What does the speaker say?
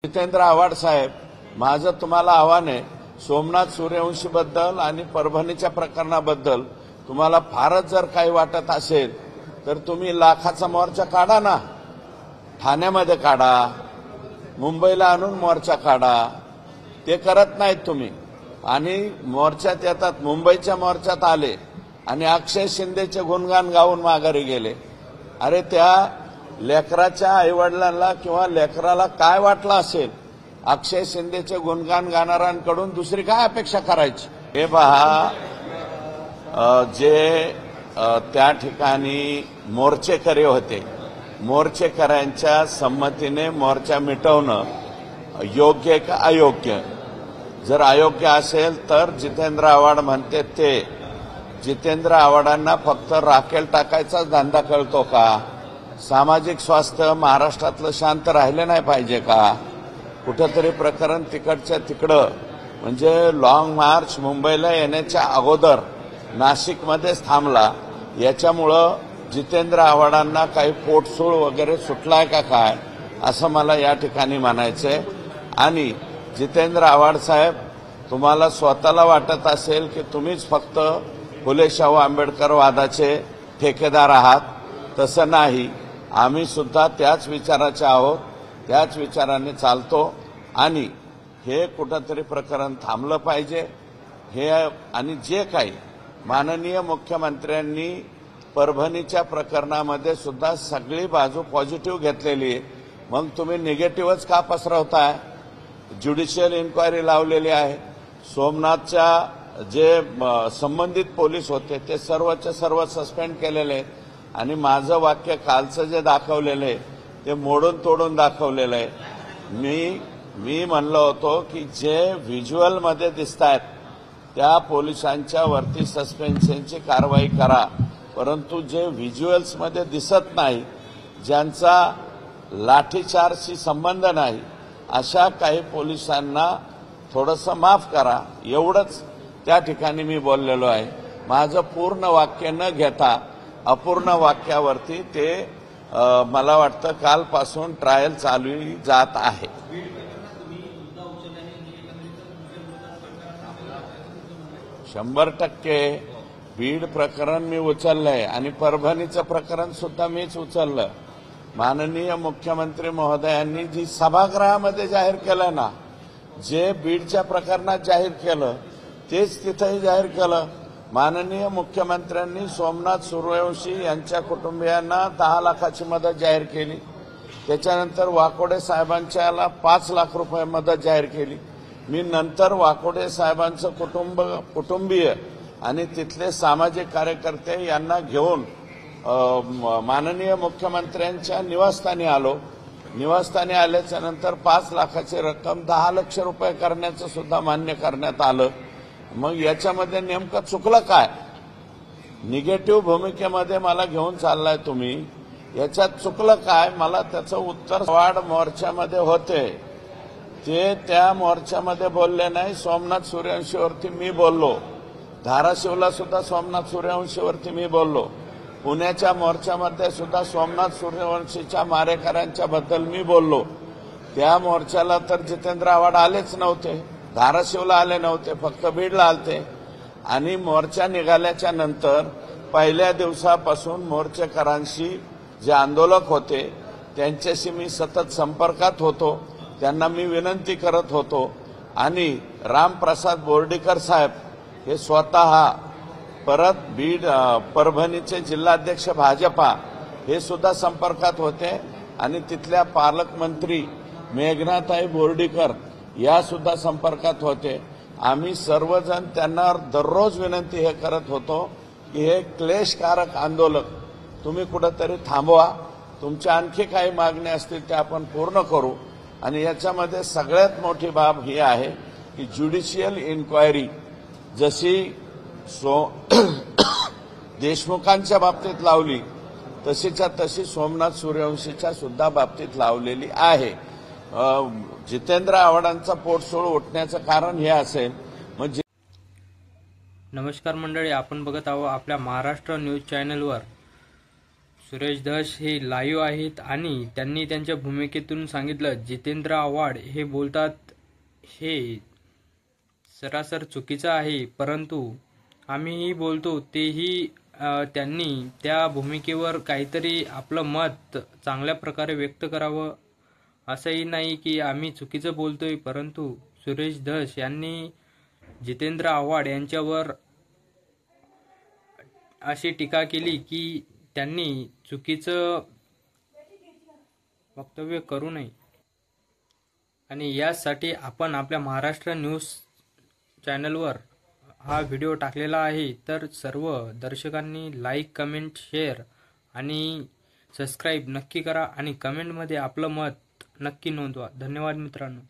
जितेंद्र आव्हाड साहेब, माझं तुम्हाला आव्हान आहे, सोमनाथ सूर्यवंशीबद्दल आणि परभणीच्या प्रकरणाबद्दल तुम्हाला फारच जर काही वाटत असेल तर तुम्ही लाखाचा मोर्चा काढा ना, ठाण्यामध्ये काढा, मुंबईला आणून मोर्चा काढा. ते करत नाहीत तुम्ही आणि मोर्चात येतात. मुंबईच्या मोर्चात आले आणि अक्षय शिंदेचे गुणगान गाऊन माघारी गेले. अरे त्या लेकराच्या आईवडिलांना किंवा लेकराला काय वाटलं असेल, अक्षय शिंदेचे गुणगान गाणाऱ्यांकडून दुसरी काय अपेक्षा करायची. हे पहा, जे त्या ठिकाणी मोर्चेकरी होते, मोर्चेकऱ्यांच्या संमतीने मोर्चा मिटवणं योग्य का अयोग्य. जर अयोग्य असेल तर जितेंद्र आव्हाड म्हणते ते जितेंद्र आव्हाडांना फक्त राखेल टाकायचाच धंदा कळतो का. सामाजिक स्वास्थ्य महाराष्ट्रातलं शांत राहिलं नाही पाहिजे का. कुठंतरी प्रकरण तिकडच्या तिकडं म्हणजे लॉंग मार्च मुंबईला येण्याच्या अगोदर नाशिकमध्येच थांबला. याच्यामुळं जितेंद्र आव्हाडांना काही पोटसूळ वगैरे सुटलाय का काय असं मला या ठिकाणी म्हणायचंय. आणि जितेंद्र आव्हाड साहेब, तुम्हाला स्वतःला वाटत असेल की तुम्हीच फक्त फुले शाहू आंबेडकर वादाचे ठेकेदार आहात. तसं नाही, आम्ही सुद्धा त्याच विचाराचे आहोत, त्याच विचाराने चालतो आणि हे कुठंतरी प्रकरण थांबलं पाहिजे. हे आणि जे काही माननीय मुख्यमंत्र्यांनी परभणीच्या प्रकरणामध्ये सुद्धा सगळी बाजू पॉझिटिव्ह घेतलेली आहे, मग तुम्ही निगेटिव्हच का पसरवताय. ज्युडिशियल इन्क्वायरी लावलेली आहे. सोमनाथच्या जे संबंधित पोलीस होते ते सर्वचे सर्व सस्पेंड केलेले आहेत आणि माझं वाक्य कालचं जे दाखवलेलं आहे ते मोडून तोडून दाखवलेलं आहे. मी म्हणलो होतो की जे व्हिज्युअलमध्ये दिसत आहेत त्या पोलिसांच्या वरती सस्पेन्शनची कारवाई करा, परंतु जे व्हिज्युअल्समध्ये दिसत नाही, ज्यांचा लाठीचार्जशी संबंध नाही, अशा काही पोलिसांना थोडंसं माफ करा, एवढंच त्या ठिकाणी मी बोललेलो आहे. माझं पूर्ण वाक्य न घेता अपूर्ण वाक्यावरती ते मला वाटतं कालपासून ट्रायल चालू जात आहे. 100% बीड प्रकरण मी उचललंय आणि परभणीचं प्रकरण सुद्धा मीच उचललं. माननीय मुख्यमंत्री महोदयांनी जी सभागृहामध्ये जाहीर केलं ना, जे बीडच्या प्रकरणात जाहीर केलं तेच तिथंही जाहीर केलं. माननीय मुख्यमंत्र्यांनी सोमनाथ सूर्यवंशी यांच्या कुटुंबियांना 10 लाखाची मदत जाहीर केली. त्याच्यानंतर वाकोडे साहेबांच्याला 5 लाख रुपये मदत जाहीर केली. मी नंतर वाकोडे साहेबांचं कुटुंबीय आणि तिथले सामाजिक कार्यकर्ते यांना घेऊन माननीय मुख्यमंत्र्यांच्या निवासस्थानी आलो. निवासस्थानी आल्याच्या नंतर 5 लाखाची रक्कम 10 लक्ष रुपये करण्याचं सुद्धा मान्य करण्यात आलं. मग याच्यामध्ये नेमकं चुकलं काय. निगेटिव्ह भूमिकेमध्ये मला घेऊन चाललाय तुम्ही, याच्यात चुकलं काय. मला त्याचं उत्तर वाढ मोर्चामध्ये होते ते त्या मोर्चामध्ये बोलले नाही. सोमनाथ सूर्यवंशीवरती मी बोललो, धाराशिवला सुद्धा सोमनाथ सूर्यवंशीवरती मी बोललो, पुण्याच्या मोर्चामध्ये सुद्धा सोमनाथ सूर्यवंशीच्या मारेकऱ्यांच्या बद्दल मी बोललो. त्या मोर्चाला तर जितेंद्र आव्हाड आलेच नव्हते, धाराशिवला आले नव्हते, फक्त बीडला आलते. आणि मोर्चा निघाल्याच्या नंतर पहिल्या दिवसापासून मोर्चेकरांशी जे आंदोलक होते त्यांच्याशी मी सतत संपर्कात होतो, त्यांना मी विनंती करत होतो. आणि रामप्रसाद बोर्डीकर साहेब हे स्वतः परत बीड परभणीचे जिल्हाध्यक्ष भाजपा हे सुद्धा संपर्कात होते आणि तिथल्या पालकमंत्री मेघनाताई बोर्डीकर या सुद्धा संपर्कात होते. आम्ही सर्वजण त्यांना दररोज विनंती हे करत होतो की हे क्लेशकारक आंदोलक तुम्ही कुठंतरी थांबवा, तुमच्या आणखी काही मागण्या असतील त्या आपण पूर्ण करू. आणि याच्यामध्ये सगळ्यात मोठी बाब ही आहे की ज्युडिशियल इन्क्वायरी जशी देशमुखांच्या बाबतीत लावली तशीच्या तशी सोमनाथ सूर्यवंशीच्या सुद्धा बाबतीत लावलेली आहे. जितेंद्र आव्हाडांचा पोटसूळ उठण्याचं कारण हे असेल. म्हणजे नमस्कार मंडळी, आपण बघत आहोत आपल्या महाराष्ट्र न्यूज चॅनलवर सुरेश धस हे लाईव्ह आहेत आणि त्यांनी त्यांच्या भूमिकेतून सांगितलं जितेंद्र आव्हाड हे बोलतात हे सरासर चुकीचं आहे, परंतु आम्हीही बोलतो तेही त्यांनी त्या भूमिकेवर काहीतरी आपलं मत चांगल्या प्रकारे व्यक्त करावं. असंही नाही की आम्ही चुकीचं बोलतोय, परंतु सुरेश धस यांनी जितेंद्र आव्हाड यांच्यावर अशी टीका केली की त्यांनी चुकीचं वक्तव्य करू नये. आणि यासाठी आपण आपल्या महाराष्ट्र न्यूज चॅनलवर हा व्हिडिओ टाकलेला आहे. तर सर्व दर्शकांनी लाईक, कमेंट, शेअर आणि सबस्क्राईब नक्की करा आणि कमेंटमध्ये आपलं मत नक्की नोंदवा. धन्यवाद मित्रांनो.